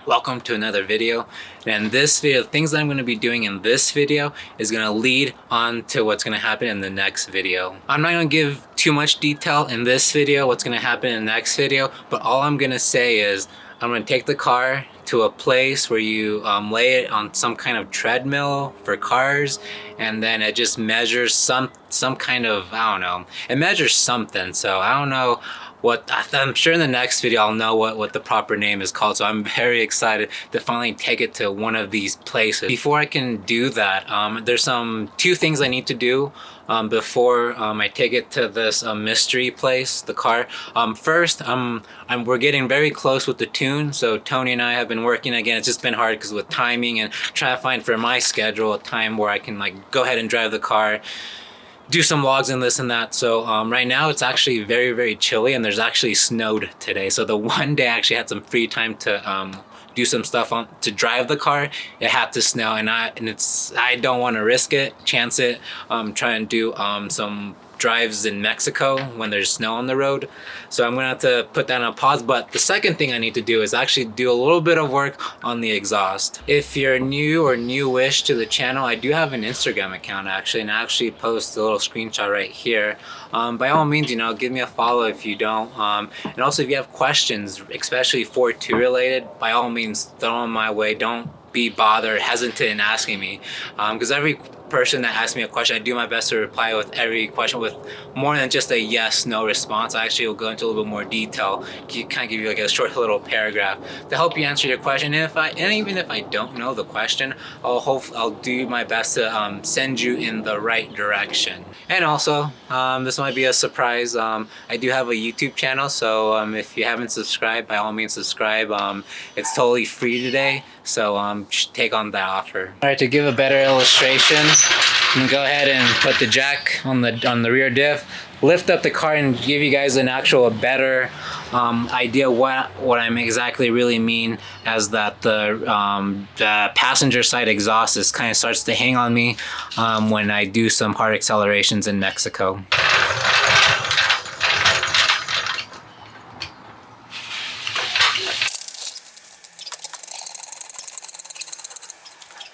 Welcome to another video. And this video, things that I'm going to be doing in this video is going to lead on to what's going to happen in the next video. I'm not going to give too much detail in this video what's going to happen in the next video, but all I'm going to say is I'm going to take the car to a place where you lay it on some kind of treadmill for cars, and then it just measures some kind of, I don't know, it measures something. So I don't know what, I'm sure in the next video I'll know what the proper name is called. So I'm very excited to finally take it to one of these places. Before I can do that, there's two things I need to do before I take it to this mystery place, the car. First, we're getting very close with the tune. So Tony and I have been working again. It's just been hard because with timing and trying to find for my schedule a time where I can like go ahead and drive the car, do some vlogs and this and that. So right now it's actually very, very chilly, and there's actually snowed today. So the one day I actually had some free time to do some stuff to drive the car. It had to snow, and I don't want to risk it, chance it, try and do some drives in Mexico when there's snow on the road. So I'm gonna have to put that on pause. But the second thing I need to do is actually do a little bit of work on the exhaust. If you're new or newish to the channel, I do have an Instagram account actually, and I actually post a little screenshot right here. By all means, give me a follow if you don't. And also if you have questions, especially 4.2 related, by all means throw them my way. Don't be hesitant in asking me, because every person that asks me a question, I do my best to reply with every question with more than just a yes no response. I actually will go into a little bit more detail, kind of give you like a short little paragraph to help you answer your question. And even if I don't know the question, I'll do my best to send you in the right direction. And also, this might be a surprise, I do have a YouTube channel, so if you haven't subscribed, by all means subscribe. It's totally free today, so take on that offer. All right, to give a better illustration, I'm gonna go ahead and put the jack on the rear diff, lift up the car, and give you guys an actual better idea what I'm exactly really mean, as that the passenger side exhaust is kind of starts to hang on me when I do some hard accelerations in Mexico.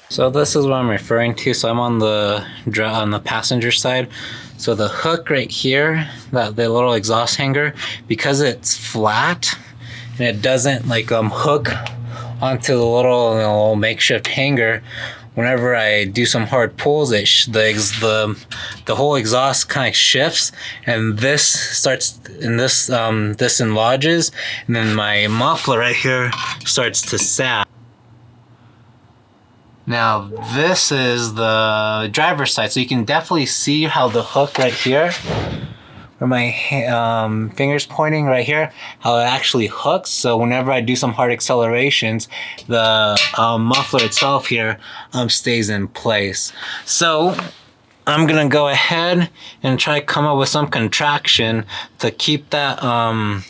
So this is what I'm referring to. So I'm on the passenger side. So the hook right here, the little exhaust hanger, because it's flat and it doesn't like hook onto the little makeshift hanger, whenever I do some hard pulls, the whole exhaust kind of shifts, and this starts, and this enlarges, and then my muffler right here starts to sag. Now this is the driver's side, so you can definitely see how the hook right here, where my finger's pointing right here, how it actually hooks. So whenever I do some hard accelerations, the muffler itself here stays in place. So I'm gonna go ahead and try to come up with some contraction to keep that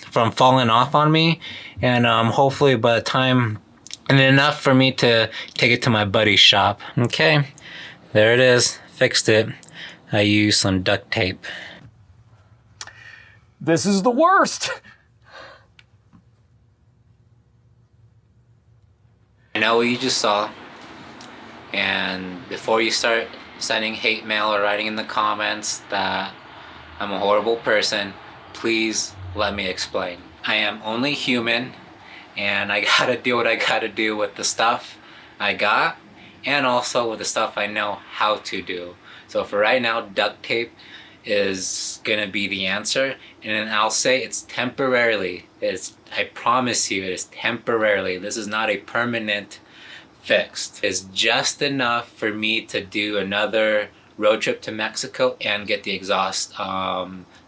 from falling off on me, and hopefully by the time, and enough for me to take it to my buddy's shop. Okay, there it is, fixed it. I used some duct tape. This is the worst. I know what you just saw, and before you start sending hate mail or writing in the comments that I'm a horrible person, please let me explain. I am only human, and I gotta do what I gotta do with the stuff I got, and also with the stuff I know how to do. So for right now, duct tape is gonna be the answer, and then I'll say it's temporarily. I promise you, it is temporarily. This is not a permanent fix. It's just enough for me to do another road trip to Mexico and get the exhaust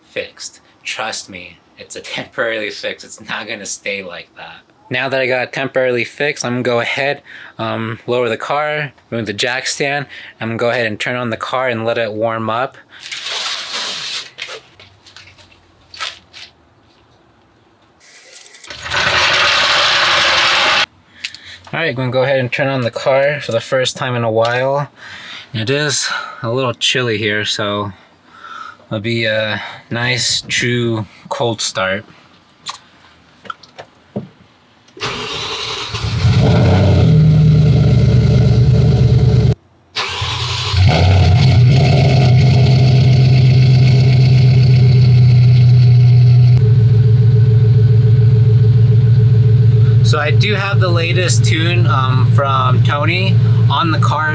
fixed. Trust me, it's a temporary fix. It's not gonna stay like that. Now that I got it temporarily fixed, I'm gonna go ahead, lower the car, remove the jack stand. I'm gonna go ahead and turn on the car and let it warm up. Alright, I'm gonna go ahead and turn on the car for the first time in a while. It is a little chilly here, so it'll be a nice, true cold start. I do have the latest tune from Tony on the car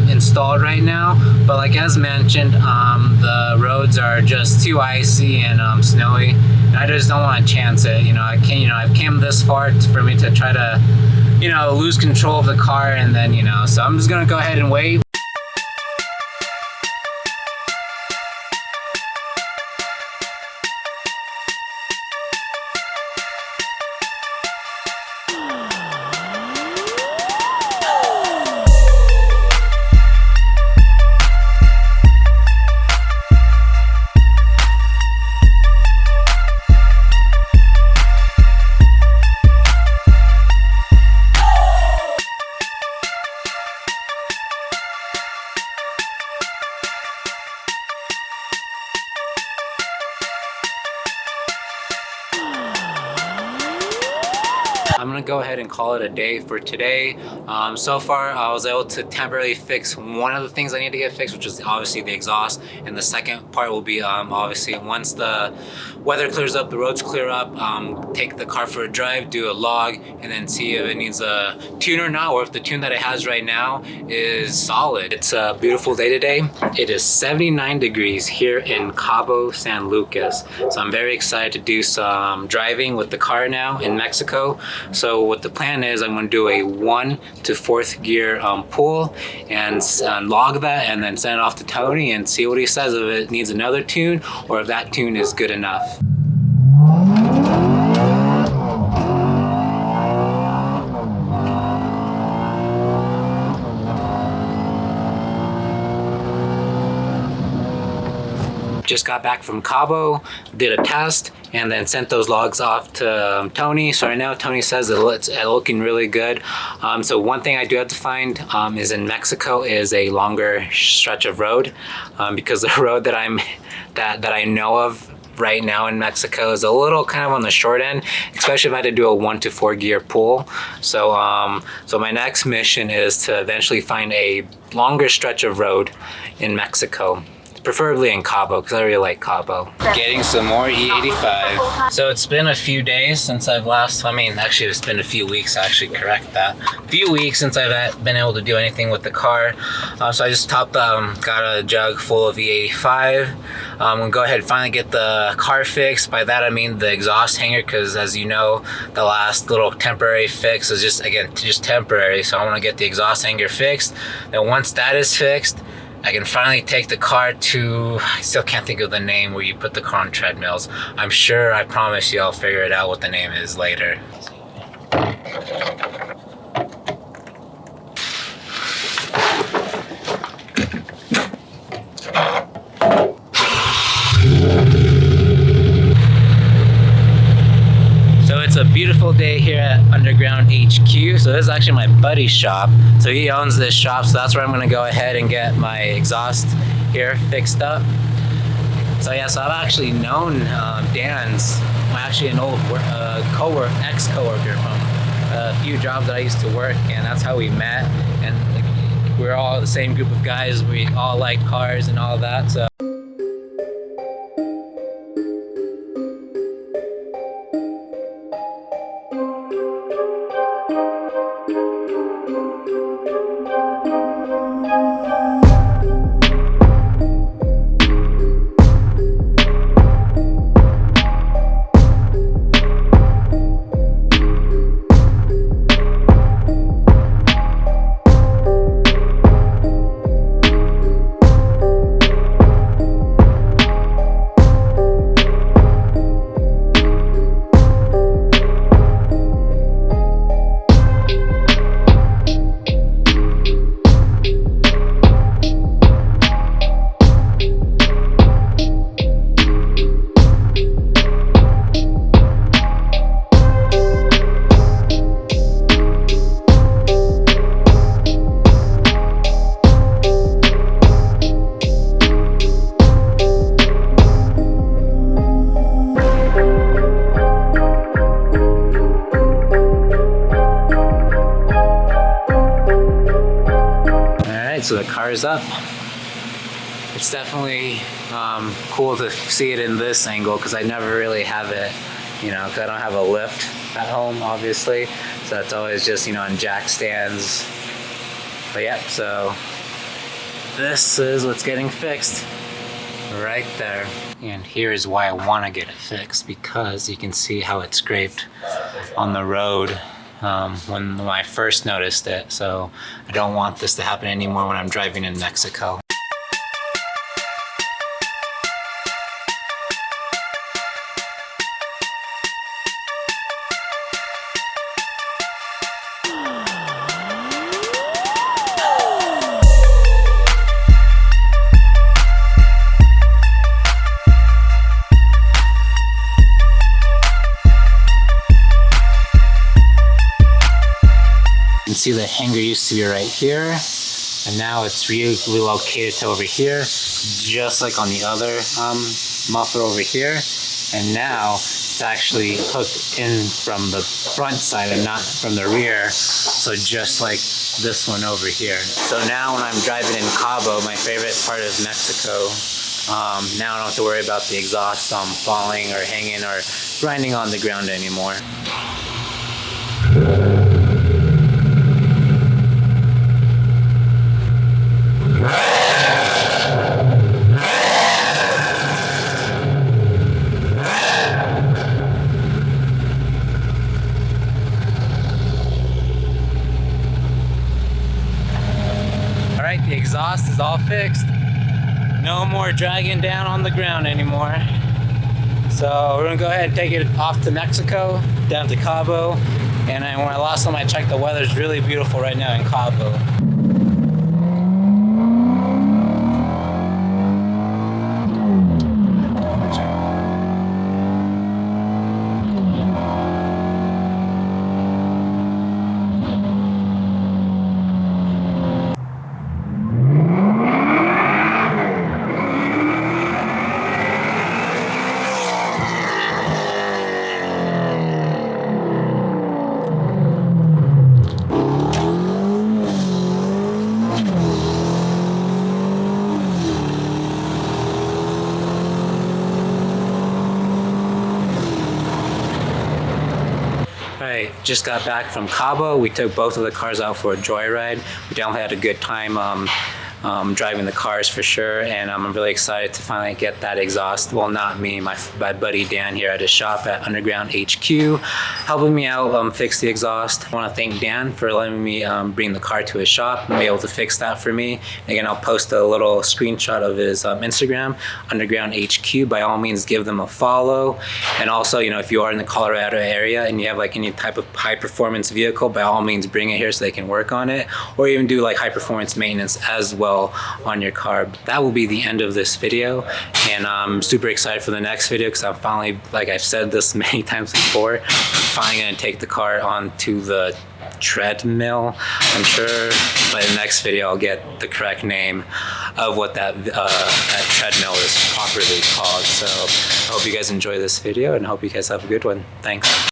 installed right now, but like as mentioned, the roads are just too icy and snowy, and I just don't want to chance it. I've came this far for me to try to lose control of the car, and then so I'm just gonna go ahead and wait. I'm gonna go ahead and call it a day for today. So far, I was able to temporarily fix one of the things I need to get fixed, which is obviously the exhaust. And the second part will be obviously once the weather clears up, the roads clear up, take the car for a drive, do a log, and then see if it needs a tune or not, or if the tune that it has right now is solid. It's a beautiful day today. It is 79 degrees here in Cabo San Lucas. So I'm very excited to do some driving with the car now in Mexico. So what the plan is, I'm going to do a 1 to 4th gear pull and log that, and then send it off to Tony and see what he says, if it needs another tune or if that tune is good enough. Just got back from Cabo, did a test, and then sent those logs off to Tony. So right now Tony says it's looking really good. So one thing I do have to find is in Mexico is a longer stretch of road, because the road that I know of right now in Mexico is a little kind of on the short end, especially if I had to do a 1 to 4 gear pull. So my next mission is to eventually find a longer stretch of road in Mexico. Preferably in Cabo, because I really like Cabo. Getting some more E85. So it's been a few days since I've actually it's been a few weeks, actually correct that. A few weeks since I've been able to do anything with the car. So I just got a jug full of E85. I'm gonna go ahead and finally get the car fixed. By that I mean the exhaust hanger, because as you know, the last little temporary fix is just temporary. So I wanna get the exhaust hanger fixed. Then once that is fixed, I can finally take the car to, I still can't think of the name where you put the car on treadmills. I'm sure, I promise you I'll figure it out what the name is later. A beautiful day here at Underground HQ. So this is actually my buddy's shop. So he owns this shop, so that's where I'm gonna go ahead and get my exhaust here fixed up. So yeah, so I've actually known Dan's, actually an old ex-coworker from a few jobs that I used to work, and that's how we met. And we're all the same group of guys. We all like cars and all that. So so the car's up. It's definitely cool to see it in this angle, because I never really have it, because I don't have a lift at home, obviously. So that's always just, you know, on jack stands. But yeah, so this is what's getting fixed right there. And here's why I want to get it fixed, because you can see how it scraped on the road when I first noticed it. So I don't want this to happen anymore when I'm driving in Mexico. You can see the hanger used to be right here, and now it's relocated to over here, just like on the other muffler over here. And now it's actually hooked in from the front side and not from the rear, so just like this one over here. So now when I'm driving in Cabo, my favorite part of Mexico, now I don't have to worry about the exhaust falling or hanging or grinding on the ground anymore. Alright, the exhaust is all fixed. No more dragging down on the ground anymore. So we're gonna go ahead and take it off to Mexico, down to Cabo. And when last time I checked, the weather's really beautiful right now in Cabo. Alright, just got back from Cabo. We took both of the cars out for a joyride. We definitely had a good time driving the cars for sure, and I'm really excited to finally get that exhaust. Well, not me, my buddy Dan here at his shop at Underground HQ, helping me out fix the exhaust. I want to thank Dan for letting me bring the car to his shop and be able to fix that for me. Again, I'll post a little screenshot of his Instagram, Underground HQ. By all means, give them a follow. And also, you know, if you are in the Colorado area and you have like any type of high performance vehicle, by all means bring it here so they can work on it, or even do like high performance maintenance as well on your car. That will be the end of this video, and I'm super excited for the next video because I'm finally, like I've said this many times before, I'm finally going to take the car onto the treadmill. I'm sure by the next video I'll get the correct name of what that treadmill is properly called. So I hope you guys enjoy this video and I hope you guys have a good one. Thanks.